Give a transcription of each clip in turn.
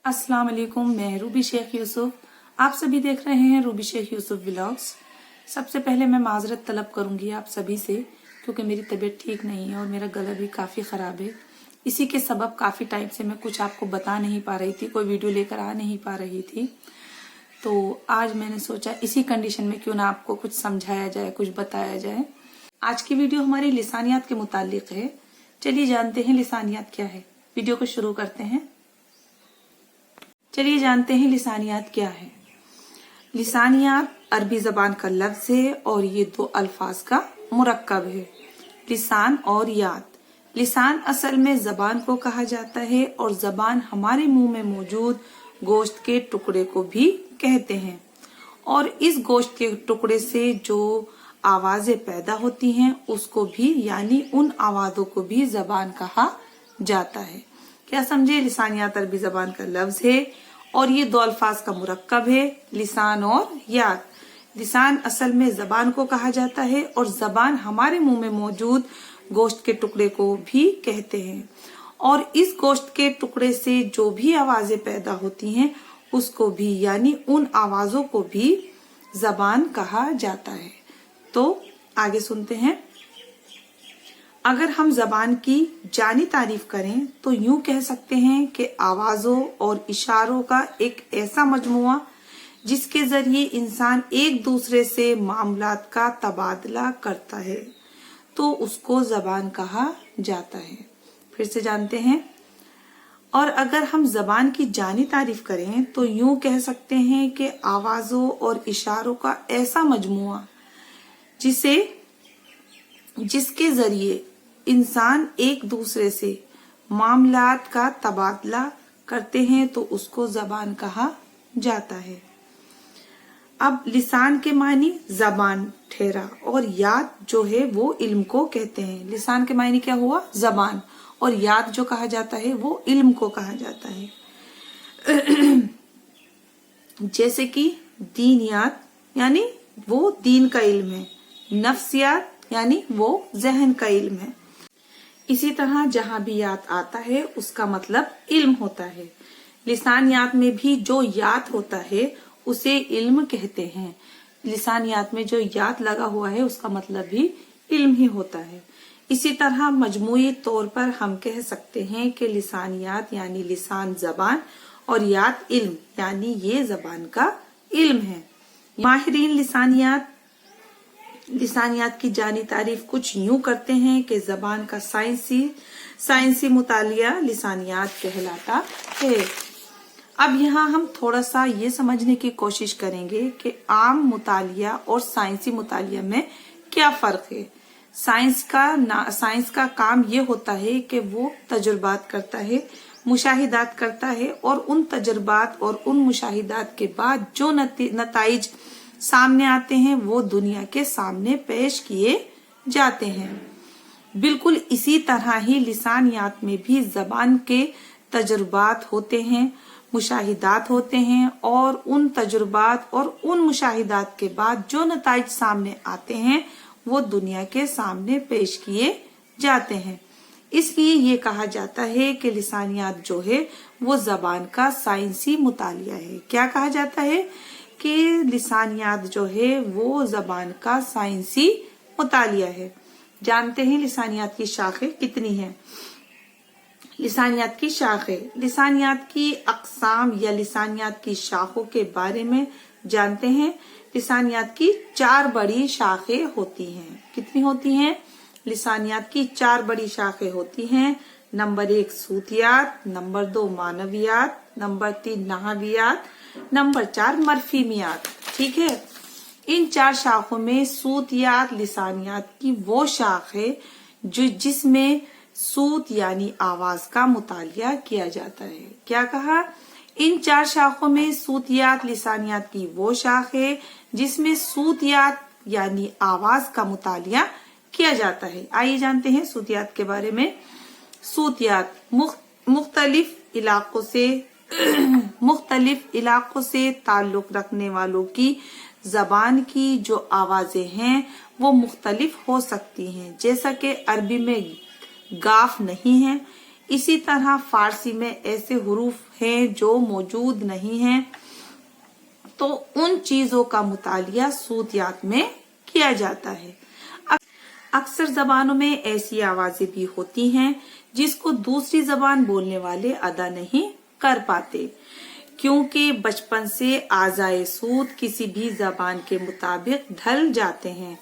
अस्सलाम वालेकुम, मैं रूबी शेख यूसुफ। आप सभी देख रहे हैं रूबी शेख यूसुफ व्लॉग्स। सबसे पहले मैं माजरत तलब करूंगी आप सभी से, क्योंकि मेरी तबीयत ठीक नहीं है और मेरा गला भी काफ़ी ख़राब है। इसी के सबब काफ़ी टाइम से मैं कुछ आपको बता नहीं पा रही थी, कोई वीडियो लेकर आ नहीं पा रही थी। तो आज मैंने सोचा इसी कंडीशन में क्यों ना आपको कुछ समझाया जाए, कुछ बताया जाए। आज की वीडियो हमारी लिसानियात के मुतालिक है। चलिए जानते हैं लिसानियात क्या है। वीडियो को शुरू करते हैं। चलिए जानते हैं लिसानियात क्या है। लिसानियात अरबी जबान का लफ्ज है और ये दो अल्फाज का मुरक्कब है, लिसान और याद। लिसान असल में जबान को कहा जाता है और जबान हमारे मुंह में मौजूद गोश्त के टुकड़े को भी कहते हैं। और इस गोश्त के टुकड़े से जो आवाजें पैदा होती हैं उसको भी, यानी उन आवाजों को भी जबान कहा जाता है। क्या समझे? लिसानियात अरबी जबान का लफ्ज है और ये दो अल्फाज का मुरक्कब है, लिसान और याद। लिसान असल में जबान को कहा जाता है और जबान हमारे मुंह में मौजूद गोश्त के टुकड़े को भी कहते हैं। और इस गोश्त के टुकड़े से जो भी आवाजें पैदा होती हैं उसको भी, यानी उन आवाजों को भी जबान कहा जाता है। तो आगे सुनते हैं। अगर हम जबान की जानी तारीफ करें तो यूं कह सकते हैं कि आवाजों और इशारों का एक ऐसा मजमुआ जिसके जरिए इंसान एक दूसरे से मामलात का तबादला करता है, तो उसको जबान कहा जाता है। फिर से जानते हैं। और अगर हम जबान की जानी तारीफ करें तो यूं कह सकते हैं कि आवाजों और इशारों का ऐसा मजमुआ जिसके जरिए इंसान एक दूसरे से मामलात का तबादला करते हैं, तो उसको जबान कहा जाता है। अब लिसान के मानी जबान ठहरा और याद जो है वो इल्म को कहते हैं। लिसान के मानी क्या हुआ? जबान। और याद जो कहा जाता है वो इल्म को कहा जाता है। जैसे कि दीनियात यानी वो दीन का इल्म है, नफ्सियात यानी वो जहन का इल्म है। इसी तरह जहां भी याद आता है उसका मतलब इल्म होता है। लिसानियात में भी जो याद होता है उसे इल्म कहते हैं। लिसानियात में जो याद लगा हुआ है उसका मतलब भी इल्म ही होता है। इसी तरह मजमूई तौर पर हम कह सकते हैं कि लिसानियात यानी लिसान जबान और याद इल्म यानी ये जबान का इल्म है। माहिरीन लिसानियात की जानी तारीफ कुछ यूं करते हैं कि जबान का साइंसी मुतालिया लिसानियात कहलाता है। अब यहाँ हम थोड़ा सा ये समझने की कोशिश करेंगे कि आम मुतालिया और साइंसी मुतालिया में क्या फर्क है। साइंस का काम ये होता है कि वो तजुर्बात करता है, मुशाहिदात करता है और उन तजुर्बात और उन मुशाहिदात के बाद जो नताइज सामने आते हैं वो दुनिया के सामने पेश किए जाते हैं। बिल्कुल इसी तरह ही लिसानियात में भी जबान के तजुर्बात होते हैं, मुशाहिदात होते हैं और उन तजुर्बात और उन मुशाहिदात के बाद जो नताइज सामने आते हैं वो दुनिया के सामने पेश किए जाते हैं। इसलिए ये कहा जाता है कि लिसानियात जो है वो जबान का साइंसी मुतालिया है। क्या कहा जाता है? कि लिसानियात जो है वो जबान का साइंसी मुतालिया है। जानते हैं लिसानियात की शाखें कितनी हैं। लिसानियात की शाखें, लिसानियात की अक़साम या लिसानियात की शाखों के बारे में जानते हैं। लिसानियात की 4 बड़ी शाखें होती हैं। कितनी होती हैं? लिसानियात की 4 बड़ी शाखें होती हैं। नंबर 1 सूतियात, नंबर 2 मानवियात, नंबर 3 नहवियात, नंबर 4 मरफीमियात। ठीक है। इन 4 शाखों में सूतियात लिसानियात की वो शाख है जिसमें सूत यानी आवाज का मुतालिया किया जाता है। क्या कहा? इन 4 शाखों में सूतियात लिसानियात की वो शाख है जिसमें सूतियात यानी आवाज का मुतालिया किया जाता है। आइए जानते हैं सूतियात के बारे में। सूतियात मुख्तलिफ इलाकों से ताल्लुक रखने वालों की जबान की जो आवाजें हैं वो मुख्तलिफ हो सकती हैं। जैसा कि अरबी में गाफ नहीं है, इसी तरह फारसी में ऐसे हुरूफ हैं जो मौजूद नहीं हैं, तो उन चीजों का मुतालिया सूतियात में किया जाता है। अक्सर जबानों में ऐसी आवाजें भी होती हैं जिसको दूसरी जबान बोलने वाले अदा नहीं कर पाते, क्योंकि बचपन से आज़ाए सूत किसी भी जबान के मुताबिक ढल जाते हैं।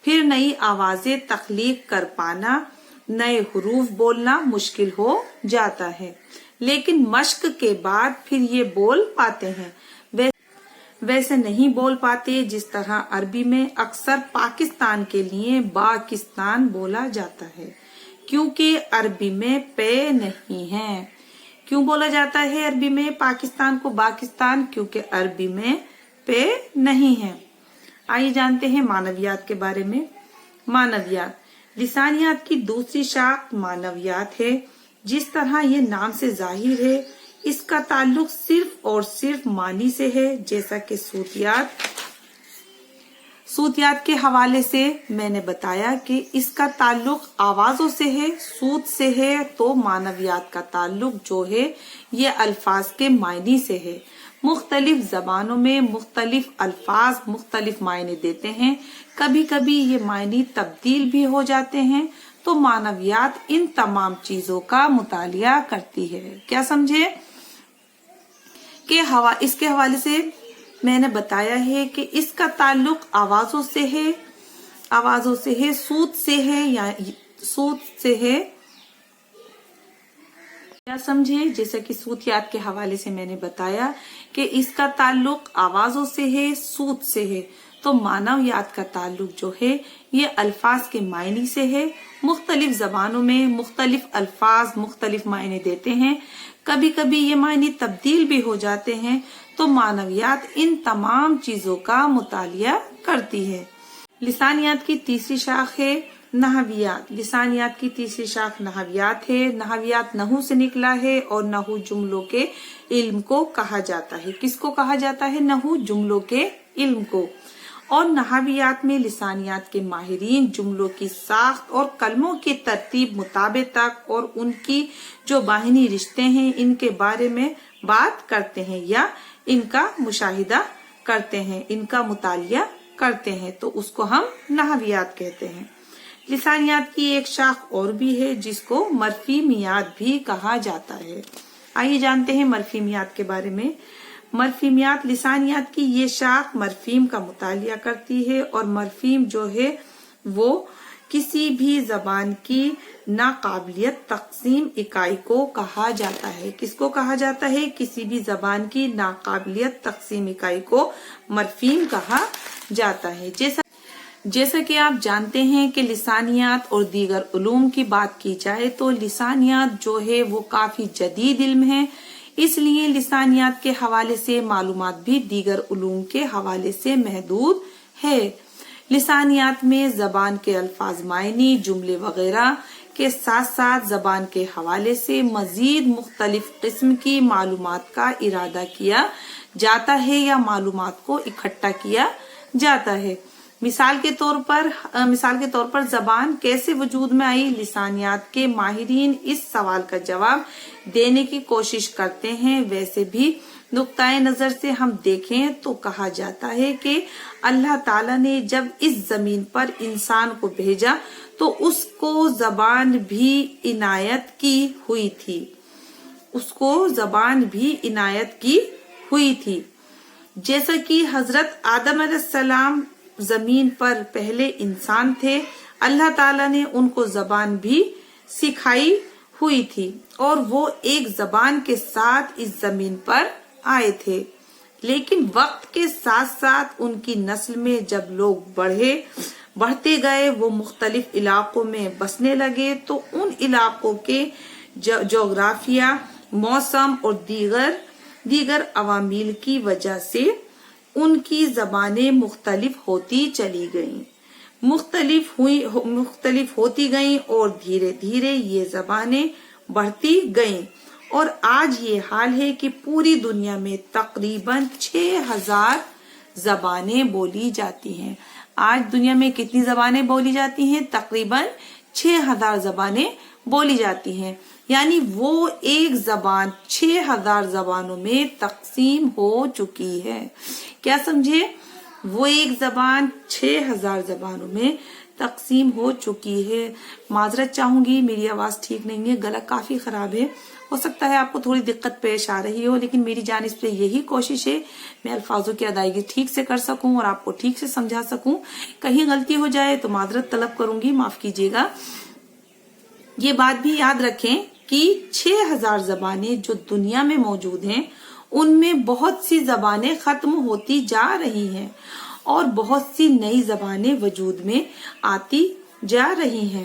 फिर नई आवाजें तख्लीक कर पाना, नए हुरूफ बोलना मुश्किल हो जाता है, लेकिन मश्क के बाद फिर ये बोल पाते हैं। वैसे नहीं बोल पाते जिस तरह अरबी में अक्सर पाकिस्तान के लिए पाकिस्तान बोला जाता है, क्योंकि अरबी में पे नहीं है। क्यों बोला जाता है अरबी में पाकिस्तान को पाकिस्तान? क्योंकि अरबी में पे नहीं है। आइए जानते हैं मानवियात के बारे में। मानवियात लिसानियात की दूसरी शाख मानवियात है। जिस तरह ये नाम से जाहिर है, इसका ताल्लुक सिर्फ और सिर्फ मानी से है, जैसा कि सूतियात के हवाले से मैंने बताया कि इसका ताल्लुक आवाजों से है, सूत से है, तो मानवियात का ताल्लुक जो है ये अल्फाज के मायने से है। मुख्तलिफ जबानों में मुख्तलिफ अल्फाज मुख्तलिफ मायने देते हैं, कभी कभी ये मायने तब्दील भी हो जाते हैं, तो मानवियात इन तमाम चीजों का मुतालिया करती है। क्या समझे कि इसके हवाले से मैंने बताया है कि इसका ताल्लुक आवाजों से है, सूत से है या सूत से है। क्या समझे? जैसे कि सूतियात के हवाले से मैंने बताया कि इसका ताल्लुक आवाजों से है, सूत से है, तो मानवियात का ताल्लुक जो है ये अल्फाज के मायने से है। मुख्तलिफ जबानों में मुख्तलिफ अल्फाज मुख्तलिफ मायने देते हैं, कभी कभी ये मायने तब्दील भी हो जाते हैं, तो मानवियात इन तमाम चीजों का मुतालिया करती है। लिसानियात की तीसरी शाख है नहवियात। लिसानियात की तीसरी शाख नहवियात है। नहवियात नहू से निकला है और नहू जुमलों के इल्म को कहा जाता है। किसको कहा जाता है? नहू जुमलों के इल्म को। और नहवियात में लिसानियात के माहिरीन जुमलों की साख्त और कलमों की तरतीब मुताबिक और उनकी जो बाहिनी रिश्ते हैं इनके बारे में बात करते हैं या इनका मुशाहिदा करते हैं, इनका मुतालिया करते हैं, तो उसको हम नहवियात कहते हैं। लिसानियात की एक शाख और भी है जिसको मरफीमियात भी कहा जाता है। आइए जानते हैं मरफीमियात के बारे में। मरफीमियात लिसानियात की ये शाख मरफीम का मुतालिया करती है, और मरफीम जो है वो किसी भी जबान की नाकाबिलियत तकसीम इकाई को कहा जाता है। किसको कहा जाता है? किसी भी जबान की नाकाबिलियत तकसीम इकाई को मरफीम कहा जाता है। जैसा कि आप जानते हैं कि लिसानियात और दीगर उलूम की बात की जाए तो लिसानियात जो है वो काफी जदीद इल्म है, इसलिए लिसानियात के हवाले से मालूमात भी दीगर उलूम के हवाले से महदूद है। लिसानियात में जबान के अल्फाज मायनी जुमले वगैरह के साथ साथ जबान के हवाले से मजीद मुख्तलिफ किस्म की मालूमात का इरादा किया जाता है या मालूमात को इकट्ठा किया जाता है। मिसाल के तौर पर जबान कैसे वजूद में आई? लिसानियात के माहिरीन इस सवाल का जवाब देने की कोशिश करते हैं। वैसे भी नुक्ताए नजर से हम देखें तो कहा जाता है कि अल्लाह ताला ने जब इस जमीन पर इंसान को भेजा तो उसको जबान भी इनायत की हुई थी। जैसा कि हजरत आदम अलैहिस्सलाम जमीन पर पहले इंसान थे, अल्लाह ताला ने उनको जबान भी सिखाई हुई थी और वो एक जबान के साथ इस जमीन पर आए थे। लेकिन वक्त के साथ साथ उनकी नस्ल में जब लोग बढ़ते गए, वो मुख्तलिफ इलाकों में बसने लगे, तो उन इलाकों के जोग्राफिया, मौसम और दीगर अवामिल की वजह से उनकी जबानें मुख्तलिफ होती चली गईं, मुख्तलिफ होती गईं और धीरे धीरे ये जबानें बढ़ती गईं और आज ये हाल है कि पूरी दुनिया में तकरीबन 6000 जबानें बोली जाती हैं। आज दुनिया में कितनी जबानें बोली जाती हैं? तकरीबन 6000 जबानें बोली जाती हैं। یعنی وہ ایک زبان 6000 زبانوں میں تقسیم ہو چکی ہے. کیا سمجھے؟ وہ ایک زبان 6000 زبانوں میں تقسیم ہو چکی ہے. معذرت چاہوں گی، میری آواز ٹھیک نہیں ہے، گلا کافی خراب ہے، ہو سکتا ہے آپ کو تھوڑی دقت پیش آ رہی ہو، لیکن میری جانب سے یہی کوشش ہے میں الفاظوں کی ادائیگی ٹھیک سے کر سکوں اور آپ کو ٹھیک سے سمجھا سکوں. کہیں غلطی ہو جائے تو معذرت طلب کروں گی، معاف کیجیے گا. یہ بات بھی یاد رکھیں کہ 6000 زبانیں جو دنیا میں موجود ہیں ان میں بہت سی زبانیں ختم ہوتی جا رہی ہیں اور بہت سی نئی زبانیں وجود میں آتی جا رہی ہیں.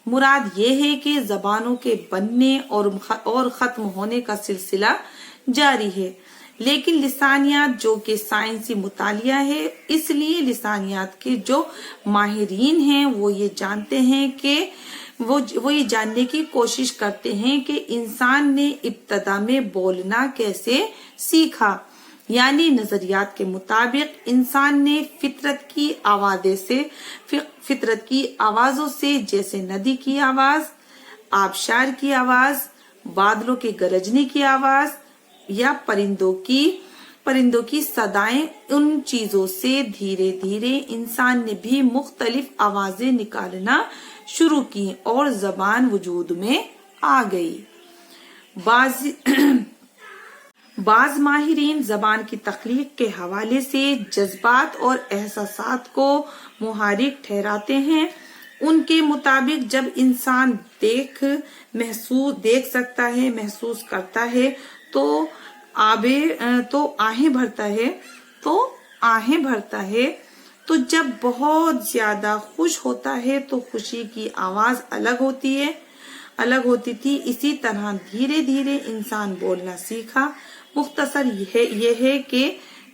مراد یہ ہے کہ زبانوں کے بننے اور ختم ہونے کا سلسلہ جاری ہے. لیکن لسانیات جو کہ سائنسی مطالعہ ہے، اس لیے لسانیات کے جو ماہرین ہیں وہ یہ جانتے ہیں کہ وہ یہ جاننے کی کوشش کرتے ہیں کہ انسان نے ابتدا میں بولنا کیسے سیکھا. یعنی نظریات کے مطابق انسان نے فطرت کی آوازوں سے، جیسے ندی کی آواز، آبشار کی آواز، بادلوں کے گرجنے کی آواز یا پرندوں کی صدائیں، ان چیزوں سے دھیرے دھیرے انسان نے بھی مختلف آوازیں نکالنا شروع کی اور زبان وجود میں آ گئی. بعض ماہرین زبان کی تخلیق کے حوالے سے جذبات اور احساسات کو محرک ٹھہراتے ہیں. ان کے مطابق جب انسان دیکھ سکتا ہے، محسوس کرتا ہے تو آہیں بھرتا ہے، تو جب بہت زیادہ خوش ہوتا ہے تو خوشی کی آواز الگ ہوتی تھی. اسی طرح دھیرے دھیرے انسان بولنا سیکھا. مختصر یہ ہے کہ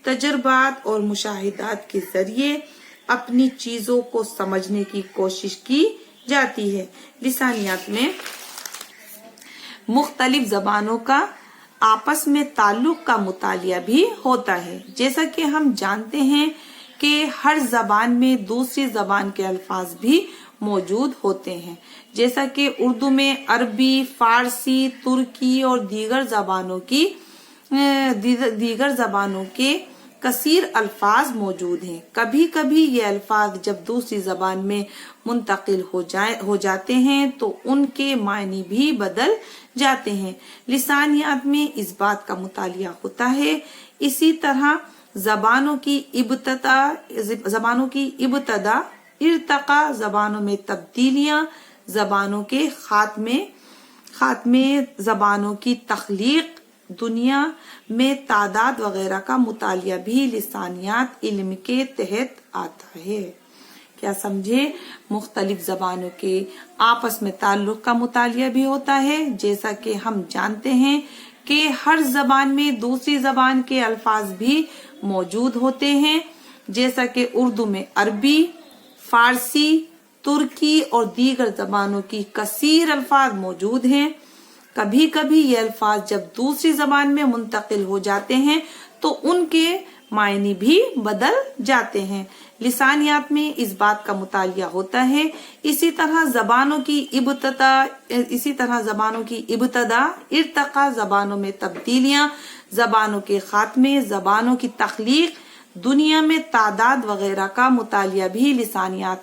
تجربات اور مشاہدات کے ذریعے اپنی چیزوں کو سمجھنے کی کوشش کی جاتی ہے. لسانیات میں مختلف زبانوں کا آپس میں تعلق کا مطالعہ بھی ہوتا ہے. جیسا کہ ہم جانتے ہیں کہ ہر زبان میں دوسری زبان کے الفاظ بھی موجود ہوتے ہیں. جیسا کہ اردو میں عربی، فارسی، ترکی اور دیگر زبانوں کے کثیر الفاظ موجود ہیں. کبھی کبھی یہ الفاظ جب دوسری زبان میں منتقل ہو جاتے ہیں تو ان کے معنی بھی بدل جاتے ہیں. لسانیات میں اس بات کا مطالعہ ہوتا ہے. اسی طرح زبانوں کی ابتدا، ارتقا، زبانوں میں تبدیلیاں، زبانوں کے خاتمے، زبانوں کی تخلیق، دنیا میں تعداد وغیرہ کا مطالعہ بھی لسانیات علم کے تحت آتا ہے. کیا سمجھے؟ مختلف زبانوں کے آپس میں تعلق کا مطالعہ بھی ہوتا ہے. جیسا کہ ہم جانتے ہیں کہ ہر زبان میں دوسری زبان کے الفاظ بھی موجود ہوتے ہیں. جیسا کہ اردو میں عربی، فارسی، ترکی اور دیگر زبانوں کی کثیر الفاظ موجود ہیں. کبھی کبھی یہ الفاظ جب دوسری زبان میں منتقل ہو جاتے ہیں تو ان کے معنی بھی بدل جاتے ہیں. لسانیات میں اس بات کا مطالعہ ہوتا ہے. اسی طرح زبانوں کی ابتدا، ارتقا، زبانوں میں تبدیلیاں، زبانوں کے خاتمے، زبانوں کی تخلیق، دنیا میں تعداد وغیرہ کا مطالعہ بھی لسانیات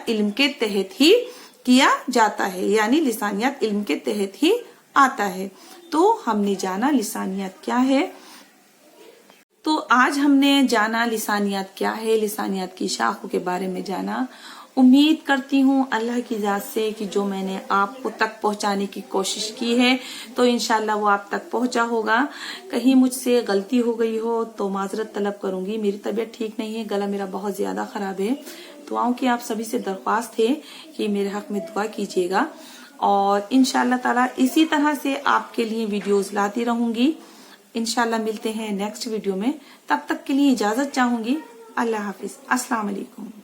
علم کے تحت ہی کیا جاتا ہے. یعنی لسانیات علم کے تحت ہی آتا ہے. تو ہم نے جانا لسانیات کیا ہے. تو آج ہم نے جانا لسانیات کیا ہے، لسانیات کی شاخوں کے بارے میں جانا. امید کرتی ہوں اللہ کی ذات سے کہ جو میں نے آپ کو تک پہنچانے کی کوشش کی ہے تو انشاءاللہ وہ آپ تک پہنچا ہوگا. کہیں مجھ سے غلطی ہو گئی ہو تو معذرت طلب کروں گی. میری طبیعت ٹھیک نہیں ہے، گلا میرا بہت زیادہ خراب ہے. دعاؤں کی آپ سبھی سے درخواست ہے کہ میرے حق میں دعا کیجیے گا اور انشاءاللہ تعالی اسی طرح سے آپ کے لیے ویڈیوز لاتی رہوں گی. انشاءاللہ ملتے ہیں نیکسٹ ویڈیو میں. تب تک کے لیے اجازت چاہوں گی. اللہ حافظ. السلام علیکم.